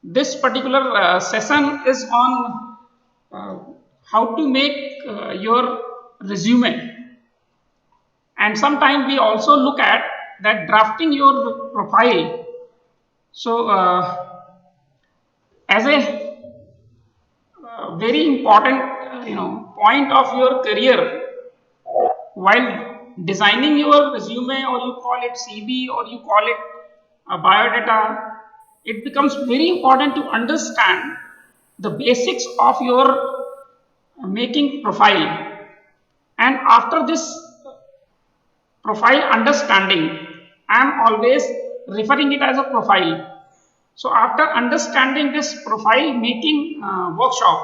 This particular session is on uh, how to make your resume, and sometimes we also look at that drafting your profile. So as a very important point of your career, while designing your resume, or you call it CV, or you call it biodata, it becomes very important to understand the basics of your making profile. And after this profile understanding, I am always referring it as a profile. So after understanding this profile making workshop,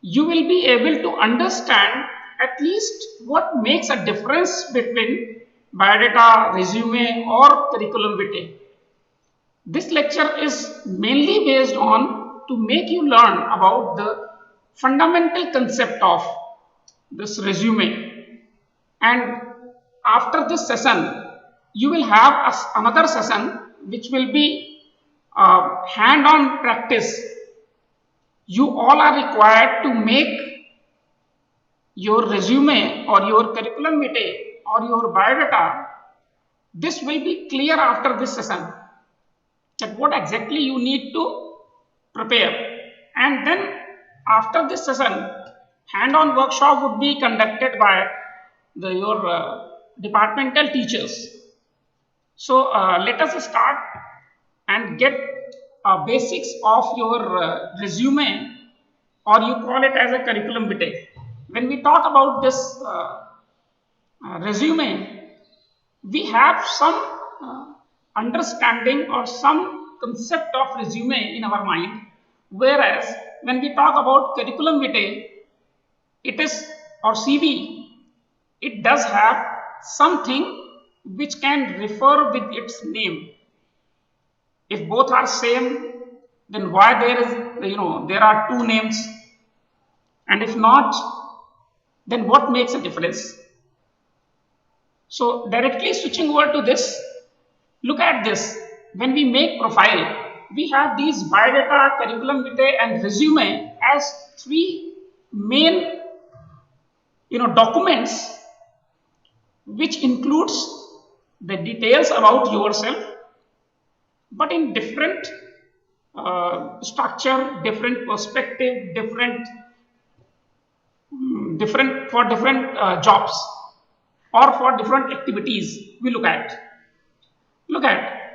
you will be able to understand at least what makes a difference between biodata, resume, or curriculum vitae. This lecture is mainly based on to make you learn about the fundamental concept of this resume. And after this session, you will have another session which will be hand-on practice. You all are required to make your resume or your curriculum vitae or your biodata. This will be clear after this session, that what exactly you need to prepare. And then after this session, hand-on workshop would be conducted by your departmental teachers. So let us start and get basics of your resume, or you call it as a curriculum vitae. When we talk about this resume, we have some understanding or some concept of resume in our mind, whereas when we talk about curriculum vitae, it is, or CV, it does have something which can refer with its name. If both are same, then why there is, there are two names? And if not, then what makes a difference? So directly switching over to this, look at this. When we make profile, we have these biodata, curriculum vitae, and resume as three main documents, which includes the details about yourself, but in different structure, different perspective, different for different jobs, or for different activities. We look at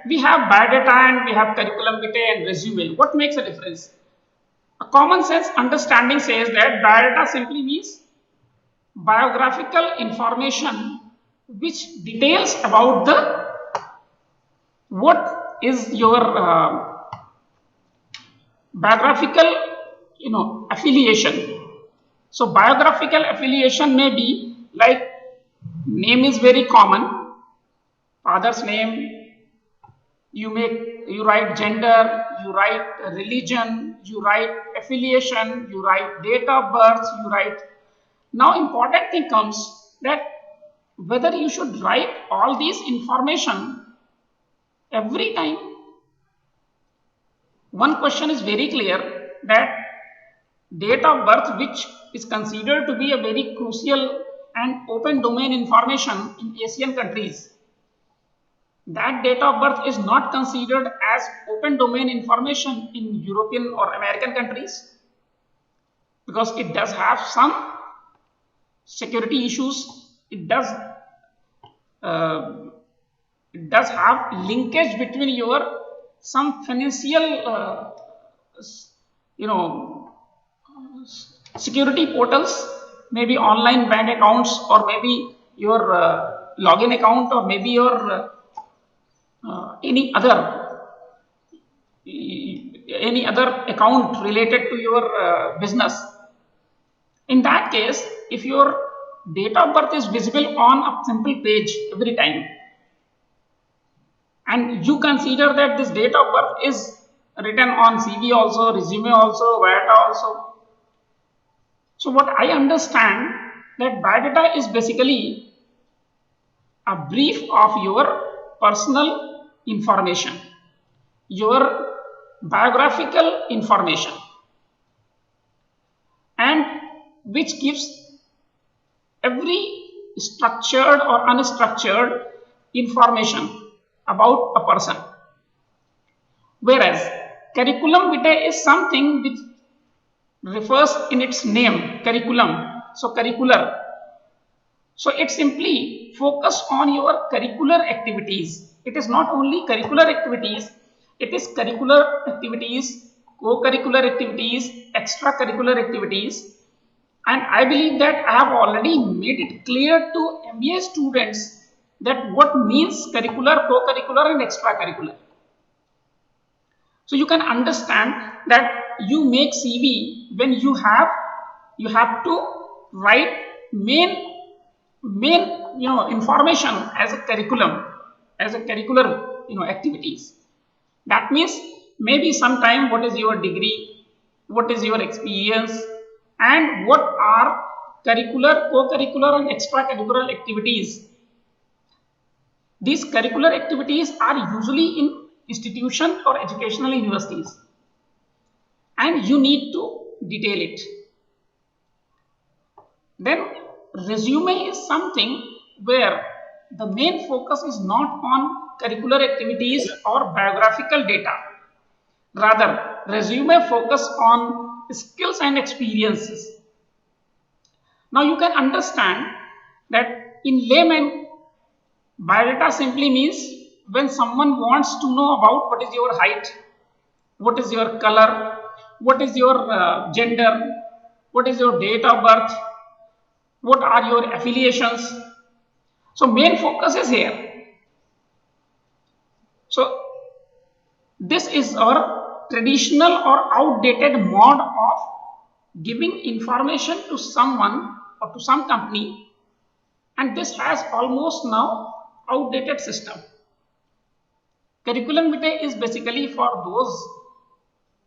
we have biodata and we have curriculum vitae and resume. What makes a difference? A common sense understanding says that biodata simply means biographical information which details about the what is your biographical affiliation. So biographical affiliation may be like, name is very common, father's name, you write gender, you write religion, you write affiliation, you write date of birth, you write. Now important thing comes that whether you should write all these information every time. One question is very clear, that date of birth, which is considered to be a very crucial and open domain information in Asian countries, that date of birth is not considered as open domain information in European or American countries, because it does have some security issues. Uh, it does have linkage between your some financial security portals, maybe online bank accounts, or maybe your login account, or maybe your any other account related to your business. In that case, if your date of birth is visible on a simple page every time, and you consider that this date of birth is written on CV also, resume also, biodata also. So what I understand, that biodata is basically a brief of your personal information, your biographical information, and which gives every structured or unstructured information about a person. Whereas curriculum vitae is something which refers in its name, curriculum, so curricular. So it simply focus on your curricular activities. It is not only curricular activities, it is curricular activities, co-curricular activities, extracurricular activities. And I believe that I have already made it clear to MBA students that what means curricular, co-curricular and extracurricular. So you can understand that you make CV when you have to write main information as a curriculum, as a curricular activities. That means maybe sometime what is your degree, what is your experience, and what are curricular, co-curricular and extracurricular activities. These curricular activities are usually in institution or educational universities, and you need to detail it. Then resume is something where the main focus is not on curricular activities or biographical data. Rather, resume focus on skills and experiences. Now you can understand that in layman, biodata simply means when someone wants to know about what is your height, what is your color, what is your gender, what is your date of birth, what are your affiliations. So main focus is here. So this is our traditional or outdated mode of giving information to someone or to some company, and this has almost now outdated system. Curriculum vitae is basically for those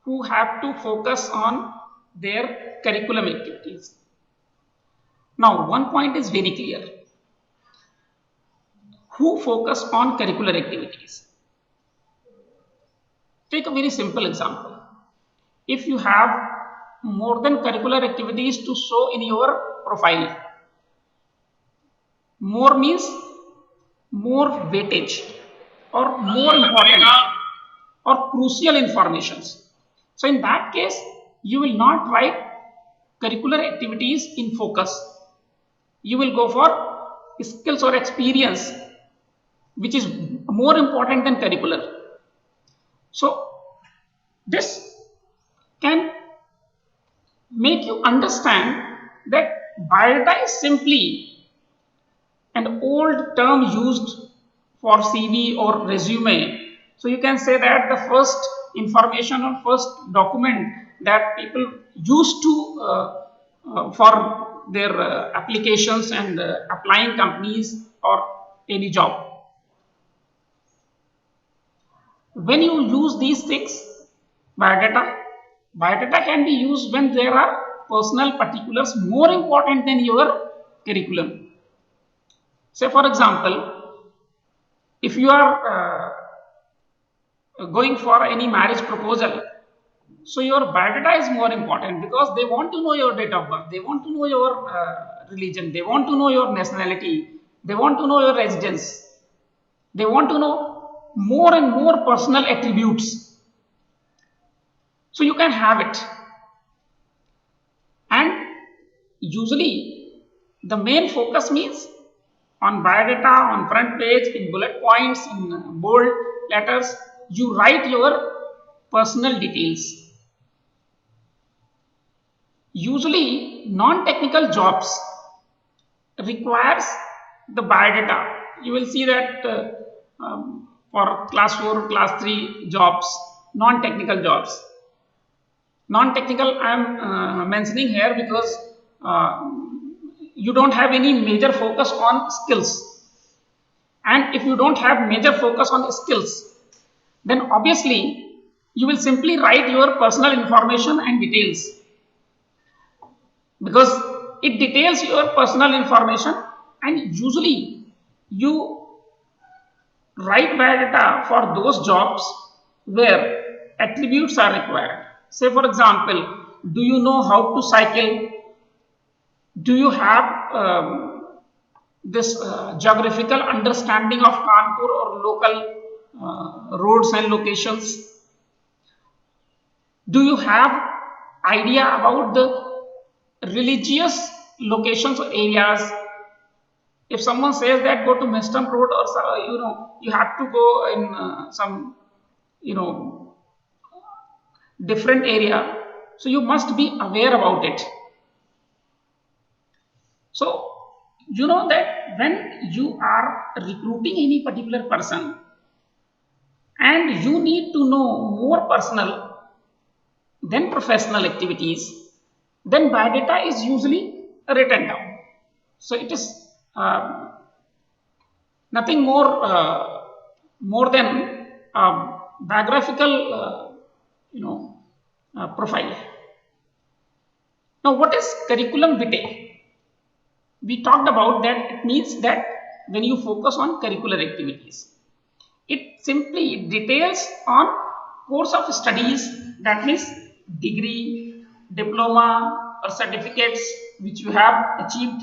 who have to focus on their curriculum activities. Now one point is very clear. Who focus on curricular activities? Take a very simple example. If you have more than curricular activities to show in your profile, more means more weightage or more important or crucial informations. So in that case, you will not write curricular activities in focus. You will go for skills or experience, which is more important than curricular. So this can make you understand that biodata is simply an old term used for CV or resume. So you can say that the first information or first document that people used to for their applications and applying companies or any job. When you use these things, biodata can be used when there are personal particulars more important than your curriculum. Say for example, if you are going for any marriage proposal, so your biodata is more important because they want to know your date of birth, they want to know your religion, they want to know your nationality, they want to know your residence, they want to know more and more personal attributes. So you can have it, and usually the main focus means on biodata, on front page, in bullet points, in bold letters, you write your personal details. Usually non-technical jobs requires the biodata. You will see that for class 4, class 3 jobs, non-technical jobs. Non-technical I am mentioning here because you don't have any major focus on skills, and if you don't have major focus on skills, then obviously you will simply write your personal information and details, because it details your personal information, and usually you write biodata for those jobs where attributes are required. Say for example, do you know how to cycle? Do you have this geographical understanding of Kanpur or local roads and locations? Do you have idea about the religious locations or areas? If someone says that go to Meston Road, or you have to go in some different area, so you must be aware about it. So you know that when you are recruiting any particular person and you need to know more personal than professional activities, then biodata is usually written down. So it is nothing more than biographical profile. Now what is curriculum vitae? We talked about that. It means that when you focus on curricular activities, it simply details on course of studies, that means degree, diploma or certificates which you have achieved.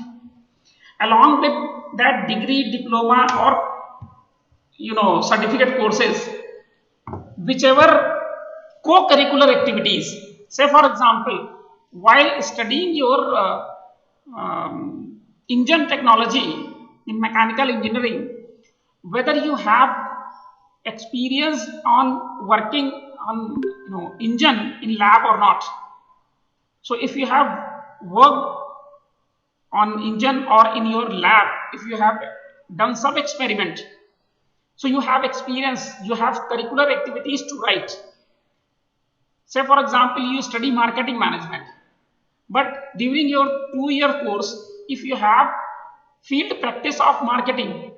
Along with that degree, diploma or certificate courses, whichever co-curricular activities. Say for example, while studying your engine technology in mechanical engineering, whether you have experience on working on engine in lab or not. So if you have worked on engine or in your lab, if you have done some experiment, so you have experience, you have curricular activities to write. Say for example, you study marketing management, but during your 2-year course, if you have field practice of marketing,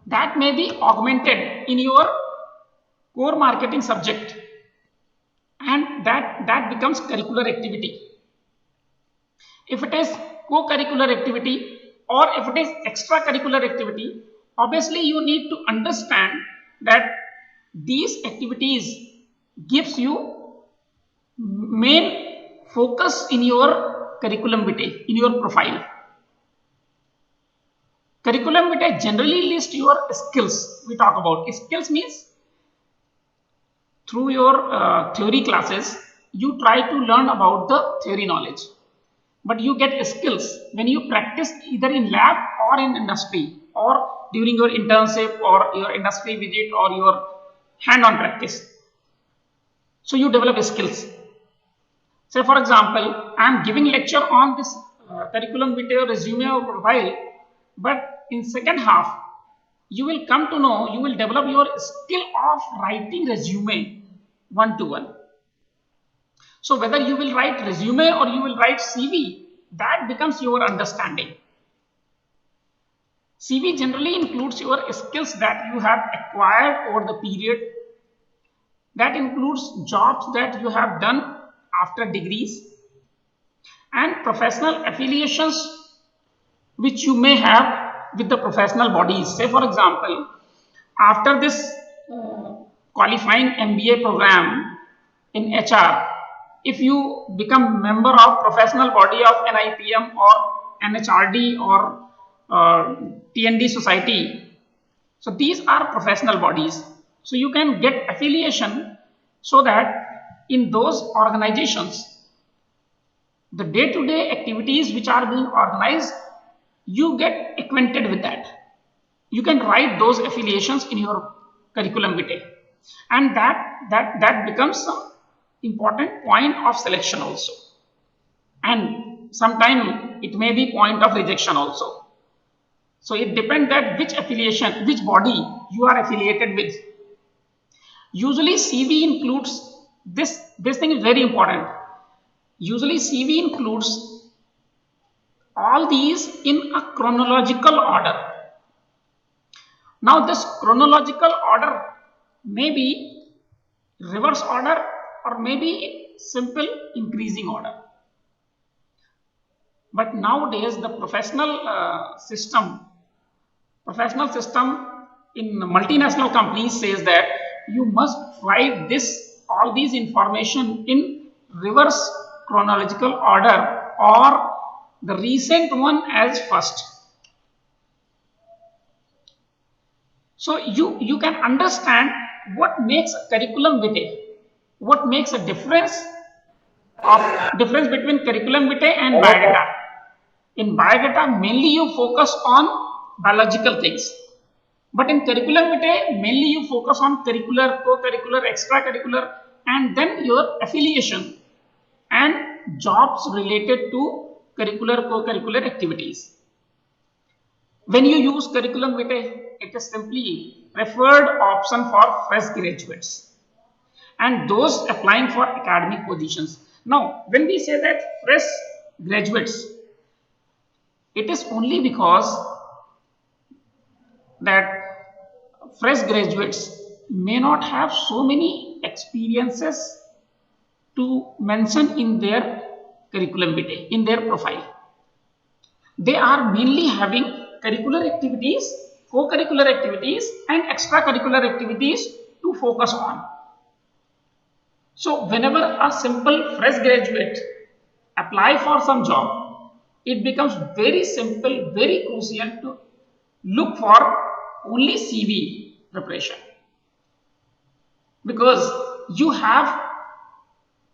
that may be augmented in your core marketing subject, and that becomes curricular activity. If it is co-curricular activity or if it is extracurricular activity, obviously you need to understand that these activities gives you main focus in your curriculum vitae, in your profile. Curriculum vitae generally lists your skills. We talk about skills means through your theory classes, you try to learn about the theory knowledge, but you get skills when you practice either in lab or in industry or during your internship or your industry visit or your hand-on practice. So you develop skills. Say for example, I am giving lecture on this curriculum vitae, resume or profile, but in second half, you will come to know, you will develop your skill of writing resume one-to-one. So whether you will write resume or you will write CV, that becomes your understanding. CV generally includes your skills that you have acquired over the period. That includes jobs that you have done after degrees and professional affiliations which you may have with the professional bodies. Say for example, after this qualifying MBA program in HR, if you become member of professional body of NIPM or NHRD or TND society, so these are professional bodies. So you can get affiliation so that in those organizations, the day-to-day activities which are being organized, you get acquainted with that. You can write those affiliations in your curriculum vitae, and that becomes some important point of selection also, and sometimes it may be point of rejection also. So it depends that which affiliation, which body you are affiliated with. Usually CV includes this thing is very important. Usually CV includes all these in a chronological order. Now this chronological order may be reverse order or maybe simple increasing order. But nowadays the professional system in multinational companies says that you must write this all these information in reverse chronological order or the recent one as first. So you can understand what makes a curriculum vitae, what makes a difference between curriculum vitae and biodata. In biodata, mainly you focus on biological things, but in curriculum vitae, mainly you focus on curricular, co-curricular, extracurricular, and then your affiliation and jobs related to curricular, co-curricular activities. When you use curriculum vitae, it is simply preferred option for fresh graduates and those applying for academic positions. Now, when we say that fresh graduates, it is only because that fresh graduates may not have so many experiences to mention in their curriculum vitae, in their profile. They are mainly having curricular activities, co-curricular activities and extracurricular activities to focus on. So whenever a simple fresh graduate apply for some job, it becomes very simple, very crucial to look for only CV preparation, because you have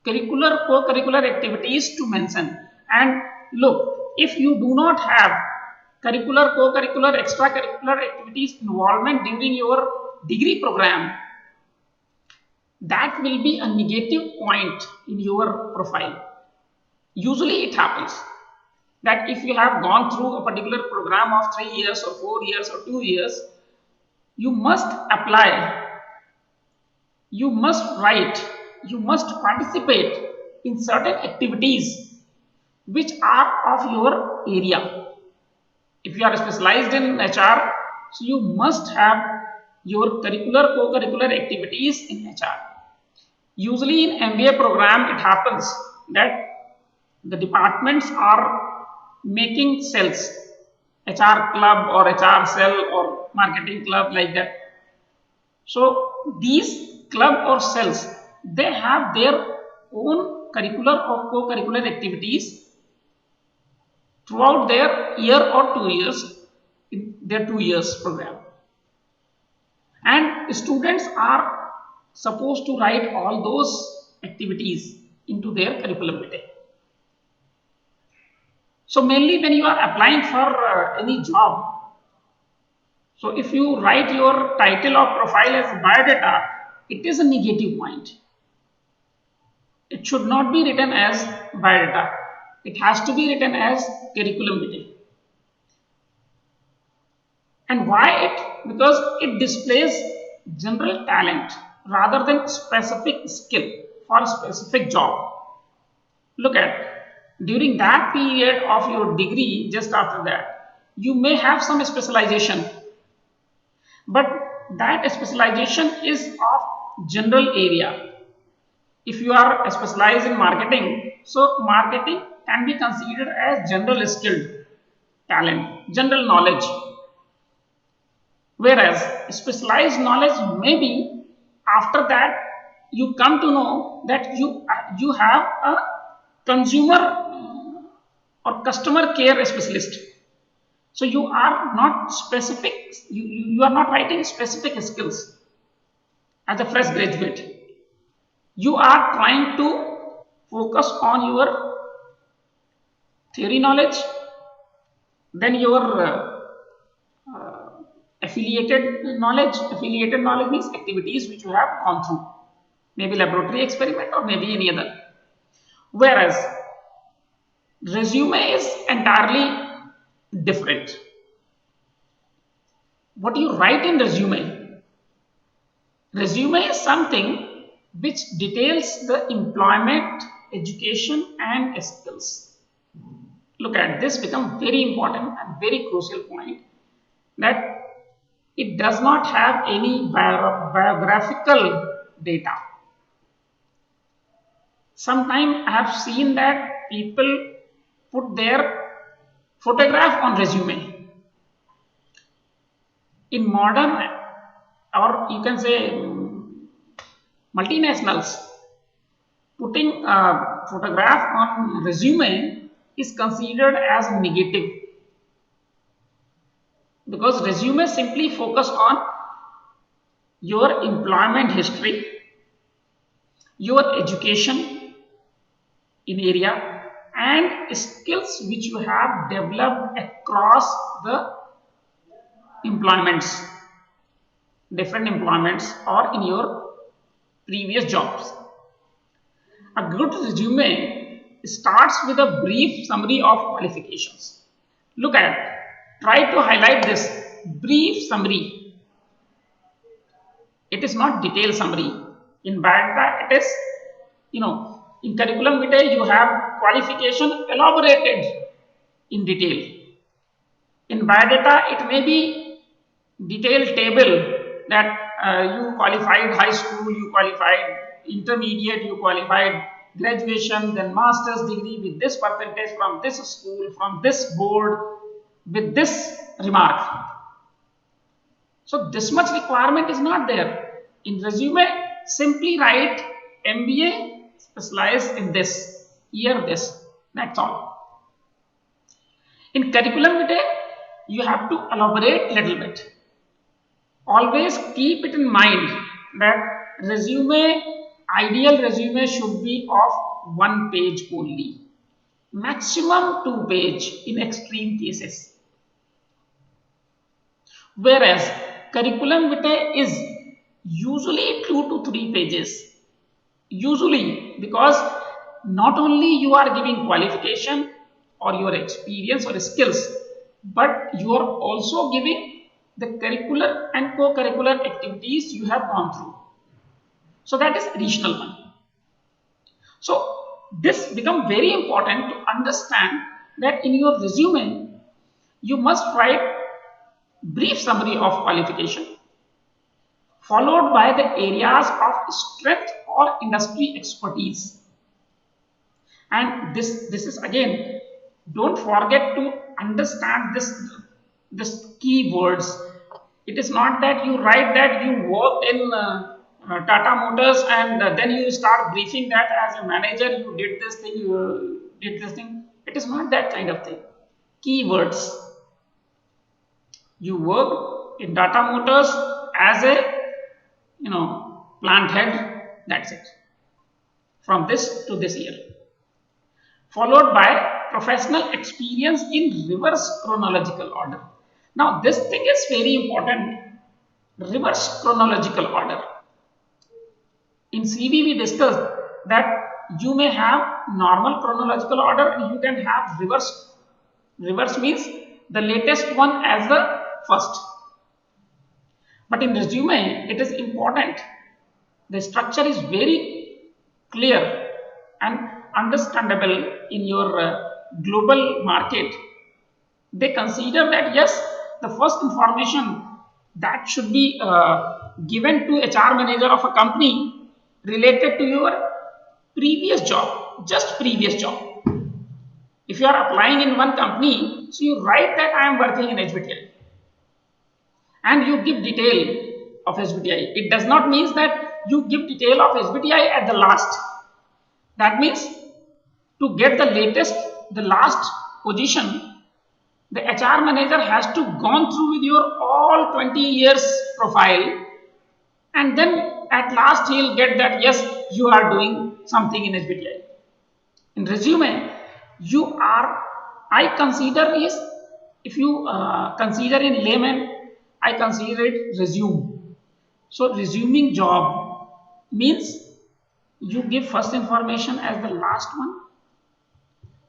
curricular, co-curricular activities to mention. And look, if you do not have curricular, co-curricular, extracurricular activities involvement during your degree program, that will be a negative point in your profile. Usually it happens that if you have gone through a particular program of 3 years or 4 years or 2 years, you must apply, you must write, you must participate in certain activities which are of your area. If you are specialized in HR, so you must have your curricular, co-curricular activities in HR. Usually in MBA program, it happens that the departments are making cells, HR club or HR cell or marketing club, like that. So these club or cells, they have their own curricular or co-curricular activities throughout their year or 2 years, in their 2 years program. And students are supposed to write all those activities into their curriculum vitae. So mainly when you are applying for any job, so if you write your title or profile as biodata, it is a negative point. It should not be written as biodata. It has to be written as curriculum vitae. And why it? Because it displays general talent rather than specific skill for a specific job. Look at, during that period of your degree, just after that, you may have some specialization, but that specialization is of general area. If you are specialized in marketing, so marketing can be considered as general skilled talent, general knowledge. Whereas specialized knowledge may be after that you come to know that you have a consumer or customer care specialist. So you are not specific, you are not writing specific skills as a fresh graduate. You are trying to focus on your theory knowledge, then your affiliated knowledge. Affiliated knowledge means activities which you have gone through, maybe laboratory experiment or maybe any other. Whereas resume is entirely different. What you write in resume is something which details the employment, education and skills. Look at this, become very important and very crucial point, that it does not have any biographical data. Sometimes I have seen that people put their photograph on resume. In modern, or you can say multinationals, putting a photograph on resume is considered as negative, because resume simply focus on your employment history, your education in area, and skills which you have developed across the employments, different employments, or in your previous jobs. A good resume starts with a brief summary of qualifications. Look at, try to highlight this brief summary. It is not detailed summary. In Bata, it is, in curriculum vitae, you have qualification elaborated in detail. In biodata, it may be detailed table that you qualified high school, you qualified intermediate, you qualified graduation, then master's degree with this percentage from this school, from this board, with this remark. So this much requirement is not there. In resume, simply write MBA specialized in this, year this, that's all. In curriculum vitae, you have to elaborate little bit. Always keep it in mind that ideal resume should be of 1 page only, maximum 2 page in extreme cases. Whereas curriculum vitae is usually 2 to 3 pages. Usually, because not only you are giving qualification or your experience or skills, but you are also giving the curricular and co-curricular activities you have gone through. So that is additional one. So this becomes very important to understand that in your resume, you must write brief summary of qualification, followed by the areas of strength or industry expertise. And this is again, don't forget to understand this keywords. It is not that you write that you worked in Tata Motors and then you start briefing that as a manager you did this thing, you did this thing. It is not that kind of thing. Keywords. You work in Tata Motors as a plant head, that's it, from this to this year, followed by professional experience in reverse chronological order. Now this thing is very important, reverse chronological order. In CV we discussed that you may have normal chronological order and you can have reverse. Reverse means the latest one as the first. But in resume, it is important. The structure is very clear and understandable in your global market. They consider that yes, the first information that should be given to HR manager of a company related to your previous job, just previous job. If you are applying in one company, so you write that I am working in HBTI. And you give detail of HBTI. It does not mean that you give detail of HBTI at the last. That means to get the latest, the last position, the HR manager has to gone through with your all 20 years profile, and then at last he will get that yes, you are doing something in HBTI. In resume, you are, I consider is, if you consider in layman, I consider it resume. So resuming job means you give first information as the last one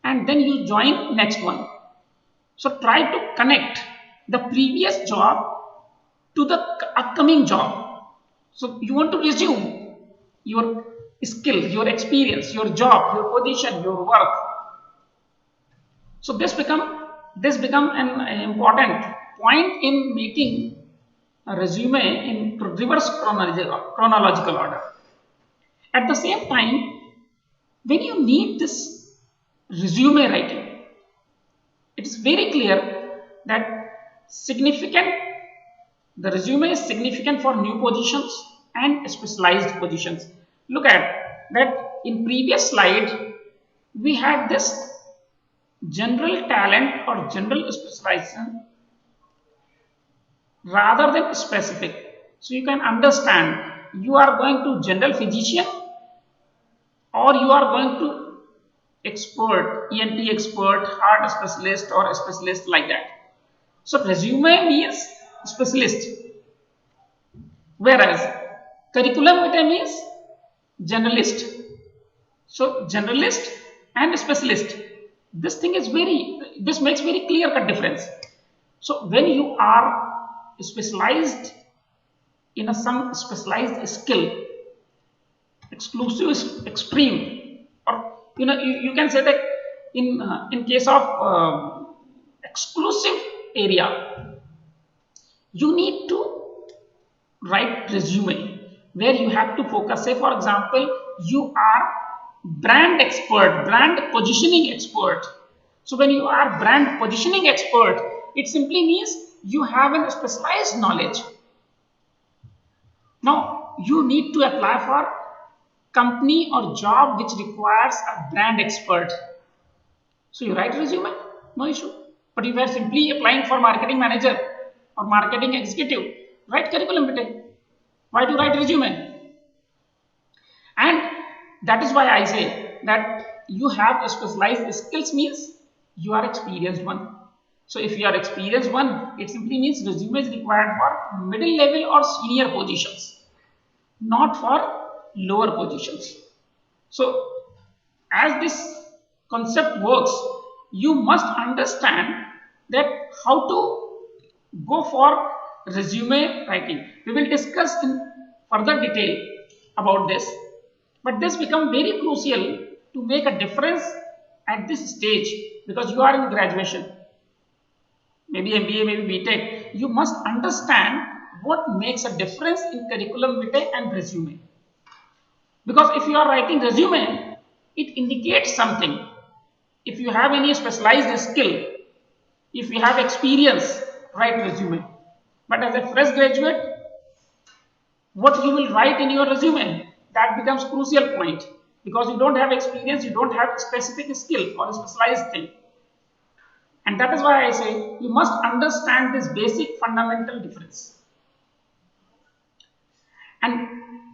and then you join next one. So try to connect the previous job to the upcoming job. So you want to resume your skill, your experience, your job, your position, your work. So this become an important point in making a resume in reverse chronological order. At the same time, when you need this resume writing, it is very clear that the resume is significant for new positions and specialized positions. Look at that in previous slide, we had this general talent or general specialization rather than specific. So you can understand you are going to general physician or you are going to expert, ENT expert, heart specialist or a specialist like that. So resume means specialist, whereas curriculum vitae means generalist. So generalist and specialist, this thing is this makes very clear cut difference. So when you are specialized in some specialized skill, exclusive, extreme, or you can say that in case of exclusive area, you need to write resume where you have to focus. Say for example, you are brand expert, brand positioning expert. So when you are brand positioning expert, it simply means you have a specialized knowledge. Now you need to apply for company or job which requires a brand expert. So you write resume, no issue. But if you are simply applying for marketing manager or marketing executive, write curriculum vitae. Why to write resume? And that is why I say that you have specialized skills means you are experienced one. So if you are experienced one, it simply means resume is required for middle level or senior positions, not for lower positions. So as this concept works, you must understand that how to go for resume writing. We will discuss in further detail about this, but this becomes very crucial to make a difference at this stage because you are in graduation, maybe MBA, maybe BTech. You must understand what makes a difference in curriculum vitae and resume. Because if you are writing resume, it indicates something. If you have any specialized skill, if you have experience, write resume. But as a fresh graduate, what you will write in your resume, that becomes crucial point because you don't have experience, you don't have specific skill or a specialized thing. And that is why I say you must understand this basic fundamental difference. And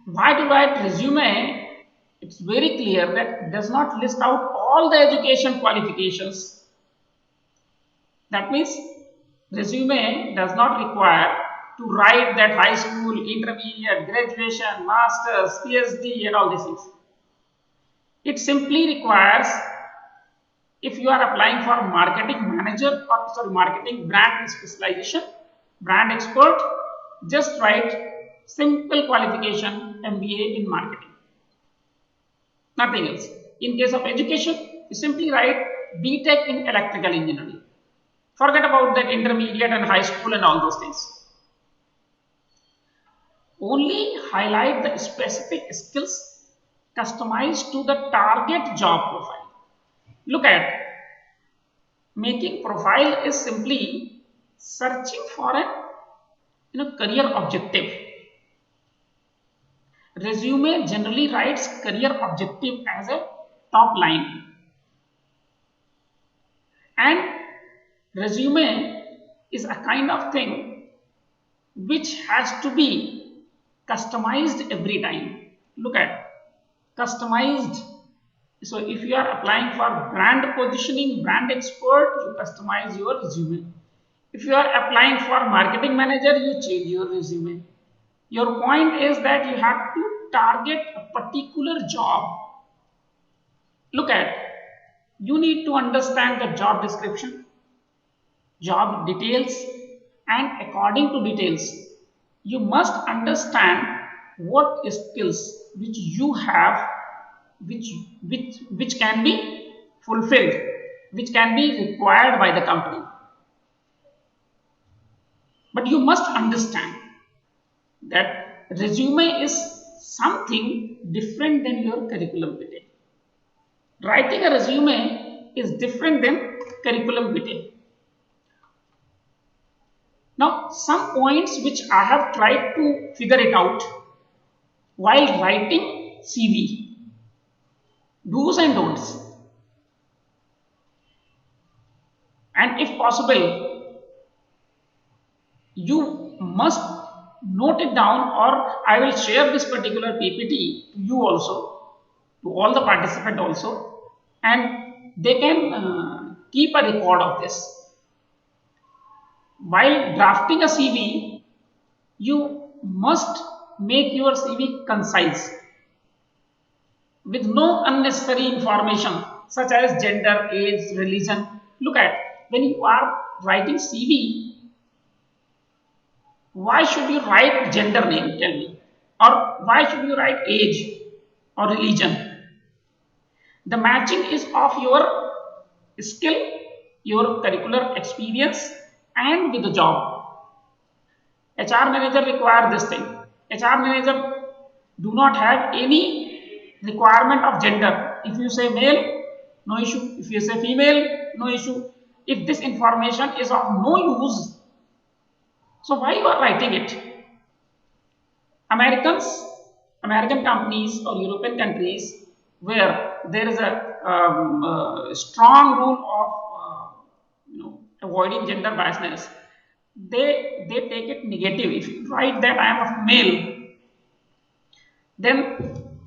why to write resume? It's very clear that it does not list out all the education qualifications. That means resume does not require to write that high school, intermediate, graduation, masters, PhD and all these things. It simply requires, if you are applying for marketing manager or marketing brand specialization, brand expert, just write simple qualification MBA in marketing. Nothing else. In case of education, you simply write BTech in electrical engineering. Forget about that intermediate and high school and all those things. Only highlight the specific skills customized to the target job profile. Look at making profile is simply searching for a career objective. Resume generally writes career objective as a top line, and resume is a kind of thing which has to be customized every time. Look at customized. So if you are applying for brand positioning, brand expert, you customize your resume. If you are applying for marketing manager, you change your resume. Your point is that you have to target a particular job. Look at, you need to understand the job description, job details, and according to details, you must understand what skills which you have, which can be fulfilled, which can be required by the company. But you must understand that resume is something different than your curriculum vitae. Writing a resume is different than curriculum vitae. Now, some points which I have tried to figure it out while writing CV, do's and don'ts, and if possible, you must note it down, or I will share this particular PPT to you also, to all the participant also, and they can keep a record of this. While drafting a CV, you must make your CV concise with no unnecessary information such as gender, age, religion. Look at, when you are writing CV, why should you write gender name? Tell me. Or why should you write age or religion? The matching is of your skill, your curricular experience, and with the job. HR manager require this thing. HR manager do not have any requirement of gender. If you say male, no issue. If you say female, no issue. If this information is of no use, so why you are writing it? Americans, American companies or European countries where there is a strong rule of avoiding gender biasness, they take it negative. If you write that I am a male, then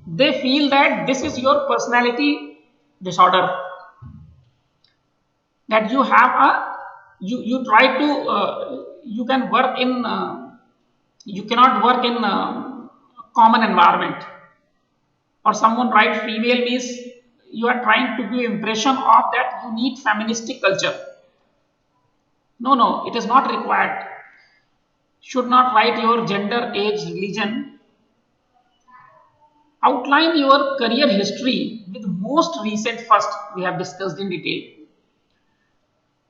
they feel that this is your personality disorder, that you have a you try to you can work in you cannot work in common environment, or someone write female means you are trying to give impression of that you need feministic culture. No, it is not required. Should not write your gender, age, religion. Outline your career history with most recent first, we have discussed in detail.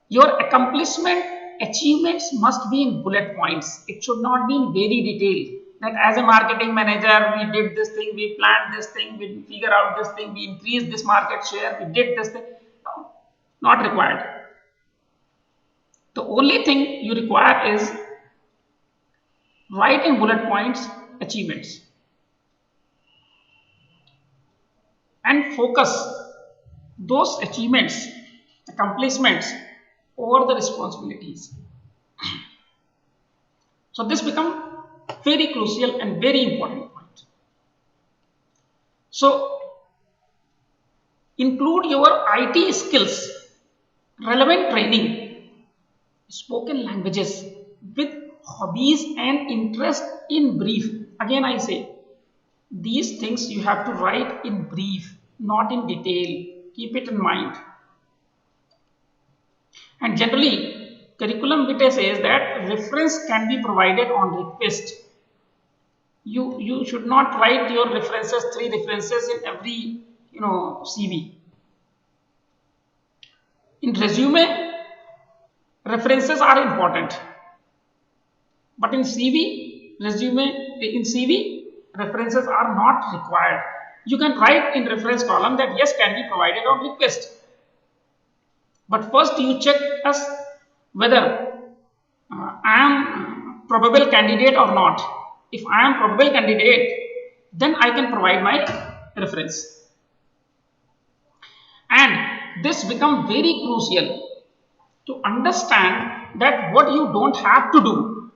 Your accomplishment, achievements must be in bullet points. It should not be in very detail. That as a marketing manager, we did this thing, we planned this thing, we figure out this thing, we increased this market share, we did this thing. No, not required. The only thing you require is write in bullet points achievements and focus those achievements, accomplishments over the responsibilities. So this becomes very crucial and very important point. So include your IT skills, relevant training, spoken languages with hobbies and interest in brief. Again I say, these things you have to write in brief, not in detail. Keep it in mind. And generally, curriculum vitae says that reference can be provided on request. You should not write your references, 3 references in every CV. In resume, references are important, but in CV, references are not required. You can write in reference column that yes, can be provided on request. But first you check us whether I am probable candidate or not. If I am probable candidate, then I can provide my reference. And this becomes very crucial to understand that what you don't have to do.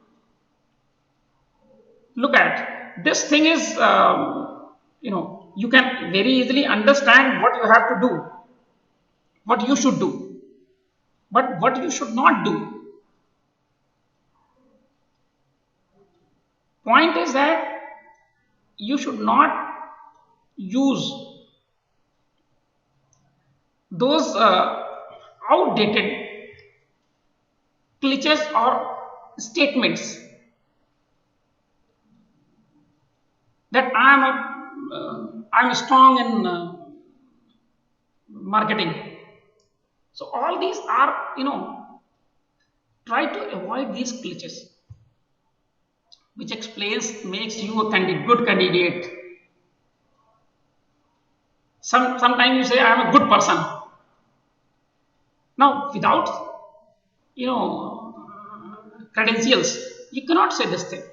Look at this thing is, you can very easily understand what you have to do, what you should do, but what you should not do. Point is that you should not use those outdated cliches or statements that I'm strong in marketing. So all these are try to avoid these cliches, which explains makes you a good candidate. Sometimes you say I am a good person. Now without credentials, you cannot say this thing.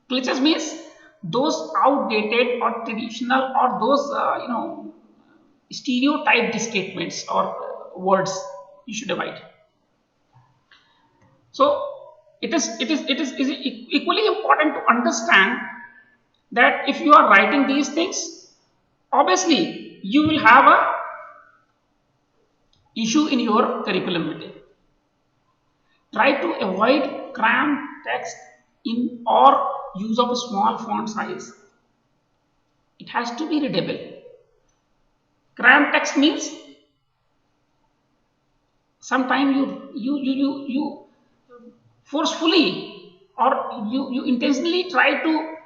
Cliches means those outdated or traditional or those stereotyped statements or words you should avoid. So it is equally important to understand that if you are writing these things, obviously you will have a issue in your curriculum meeting. Try to avoid cramped text in or use of a small font size. It has to be readable. Cramped text means sometimes you forcefully or you intentionally try to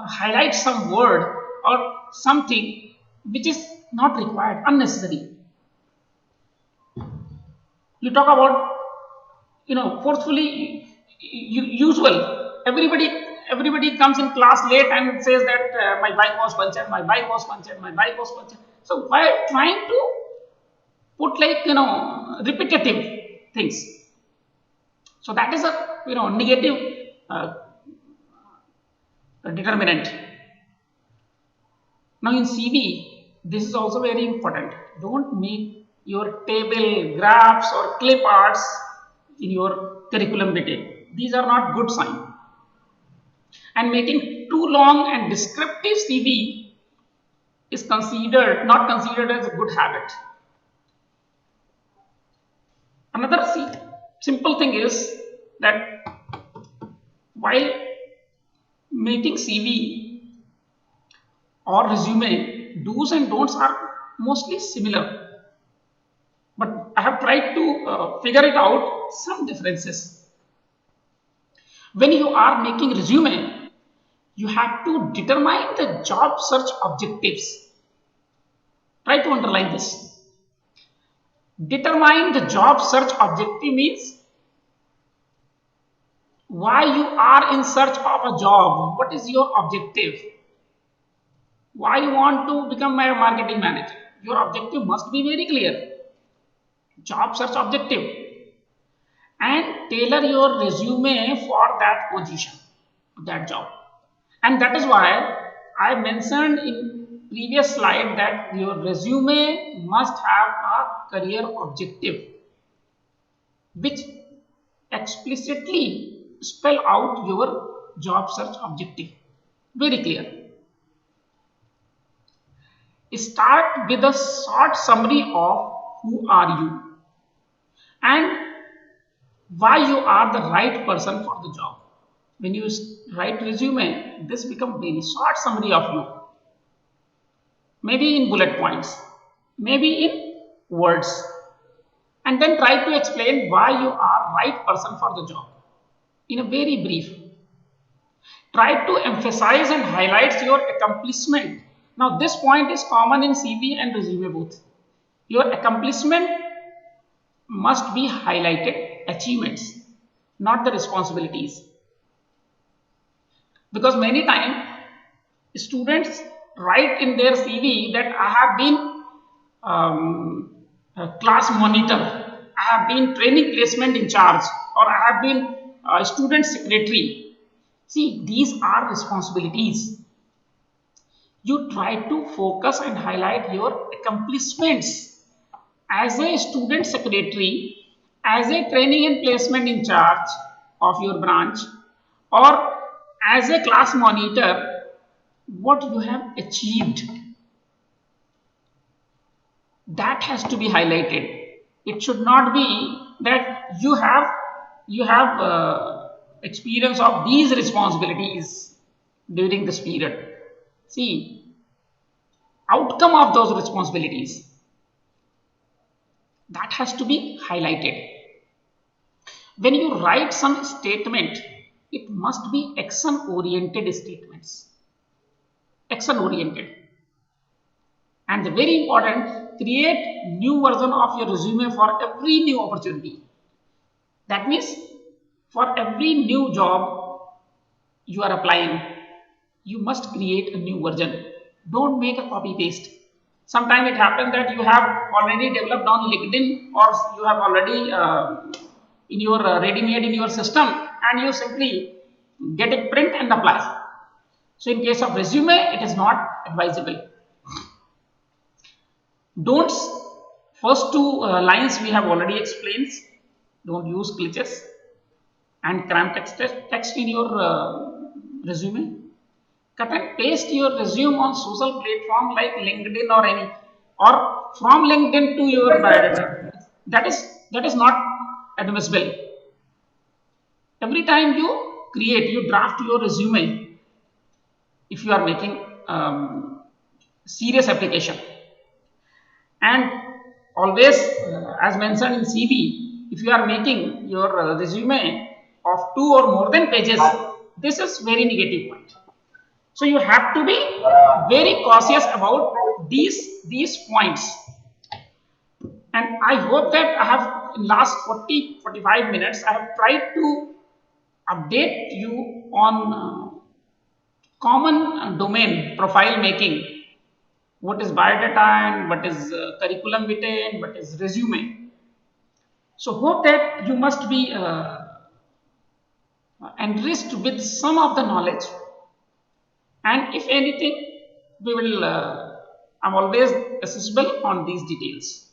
highlight some word or something which is not required, unnecessary. You talk about forcefully usual. Everybody comes in class late and says that my bike was punctured, my bike was punctured, my bike was punctured. So why trying to put like repetitive things? So that is a negative uh, determinant. Now in CV, this is also very important. Don't make your table, graphs or clip arts in your curriculum vitae. These are not good sign. And making too long and descriptive CV is not considered as a good habit. Another simple thing is that while making CV or resume, do's and don'ts are mostly similar, but I have tried to figure it out some differences. When you are making resume, you have to determine the job search objectives. Try to underline this. Determine the job search objective means why you are in search of a job. What is your objective? Why you want to become a marketing manager? Your objective must be very clear. Job search objective. And tailor your resume for that position, that job. And that is why I mentioned in previous slide that your resume must have a career objective which explicitly spell out your job search objective. Very clear. Start with a short summary of who are you and why you are the right person for the job. When you write resume, this becomes very short summary of you. Maybe in bullet points, maybe in words, and then try to explain why you are right person for the job in a very brief. Try to emphasize and highlight your accomplishment. Now this point is common in CV and resume both. Your accomplishment must be highlighted, achievements, not the responsibilities. Because many times students write in their CV that I have been a class monitor, I have been training placement in charge, or I have been a student secretary. See, these are responsibilities. You try to focus and highlight your accomplishments as a student secretary, as a training and placement in charge of your branch, or as a class monitor, what you have achieved. That has to be highlighted. It should not be that you have experience of these responsibilities during this period. See, outcome of those responsibilities, that has to be highlighted. When you write some statement, it must be action oriented statements. Action oriented. And the very important, create new version of your resume for every new opportunity. That means for every new job you are applying, you must create a new version. Don't make a copy paste. Sometimes it happens that you have already developed on LinkedIn or you have already in your ready-made in your system, and you simply get it print and apply. So in case of resume, it is not advisable. Don'ts, first two lines we have already explained. Don't use glitches and cram text in your resume. Cut and paste your resume on social platform like LinkedIn or any, or from LinkedIn to your biodata. That is not admissible. Every time you draft your resume, if you are making serious application, and always as mentioned in CV, if you are making your resume of 2 or more than pages, this is very negative point. So you have to be very cautious about these points. And I hope that I have in last 40-45 minutes I have tried to update you on common domain profile making. What is biodata and what is curriculum vitae and what is resume. So hope that you must be enriched with some of the knowledge, and if anything, we will. I'm always accessible on these details.